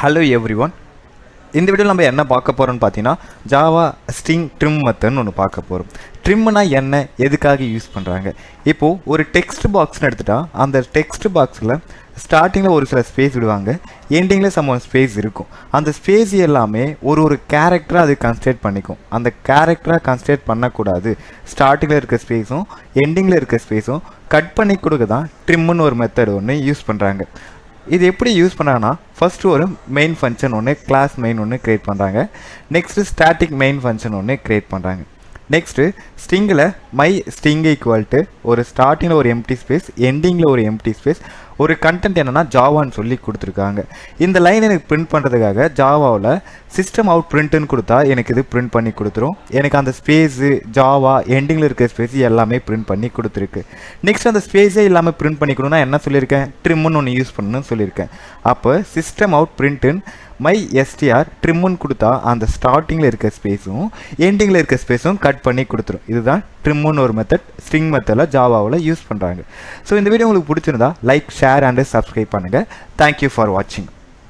Hello every one. இந்த வீடியோவில் நம்ம என்ன பார்க்க போகிறோம்னு பார்த்தீங்கன்னா ஜாவா ஸ்ட்ரிங் ட்ரிம் மெத்தட்னு ஒன்று பார்க்க போகிறோம். ட்ரிம்னா என்ன, எதுக்காக யூஸ் பண்ணுறாங்க? இப்போது ஒரு டெக்ஸ்ட் பாக்ஸ்னு எடுத்துட்டா அந்த டெக்ஸ்ட் பாக்ஸில் ஸ்டார்டிங்கில் ஒரு சில ஸ்பேஸ் விடுவாங்க, எண்டிங்கில் சம் ஸ்பேஸ் இருக்கும். அந்த ஸ்பேஸ் எல்லாமே ஒரு கேரக்டராக அது கன்சிடர் பண்ணிக்கும். அந்த கேரக்டராக கன்சிடர் பண்ணக்கூடாது. ஸ்டார்டிங்கில் இருக்க ஸ்பேஸும் எண்டிங்கில் இருக்க ஸ்பேஸும் கட் பண்ணி கொடுக்க தான் ட்ரிம்னு ஒரு மெத்தட் ஒன்று யூஸ் பண்ணுறாங்க. இது எப்படி யூஸ் பண்ணுறாங்கன்னா, ஃபஸ்ட்டு ஒரு மெயின் ஃபங்க்ஷன் ஒன்று, கிளாஸ் மெயின் ஒன்று க்ரியேட் பண்ணுறாங்க. நெக்ஸ்ட்டு ஸ்டாட்டிக் மெயின் ஃபங்க்ஷன் ஒன்று க்ரியேட் பண்ணுறாங்க. நெக்ஸ்ட்டு ஸ்ட்ரிங்கில் மை ஸ்ட்ரிங் ஈக்குவல் டு ஒரு ஸ்டார்டிங்கில் ஒரு எம்டி ஸ்பேஸ், எண்டிங்கில் ஒரு எம்டி ஸ்பேஸ், ஒரு கண்டென்ட் என்னென்னா ஜாவான்னு சொல்லி கொடுத்துருக்காங்க. இந்த லைன் எனக்கு பிரிண்ட் பண்ணுறதுக்காக ஜாவாவில் சிஸ்டம் அவுட் பிரிண்ட்டுன்னு கொடுத்தா எனக்கு இது பிரிண்ட் பண்ணி கொடுத்துரும். எனக்கு அந்த ஸ்பேஸு ஜாவா எண்டிங்கில் இருக்க ஸ்பேஸ் எல்லாமே பிரிண்ட் பண்ணி கொடுத்துருக்கு. நெக்ஸ்ட் அந்த ஸ்பேஸே இல்லாமல் பிரிண்ட் பண்ணிக்கணும்னா என்ன சொல்லியிருக்கேன், ட்ரிம்னு ஒன்று யூஸ் பண்ணணும்னு சொல்லியிருக்கேன். அப்போ சிஸ்டம் அவுட் பிரிண்ட்டுன்னு மை எஸ்டிஆர் ட்ரிம்முன்னு கொடுத்தா அந்த ஸ்டார்டிங்கில் இருக்க ஸ்பேஸும் எண்டிங்கில் இருக்க ஸ்பேஸும் கட் பண்ணி கொடுத்துரும். இதுதான் ட்ரிம்முன்னு ஒரு மெத்தட் ஸ்ட்ரிங் மெத்தடில் ஜாவாவில் யூஸ் பண்ணுறாங்க. ஸோ இந்த வீடியோ உங்களுக்கு பிடிச்சிருந்தா லைக், ஷேர் அண்ட் சப்ஸ்கிரைப் பண்ணுங்கள். தேங்க்யூ ஃபார் வாட்சிங்.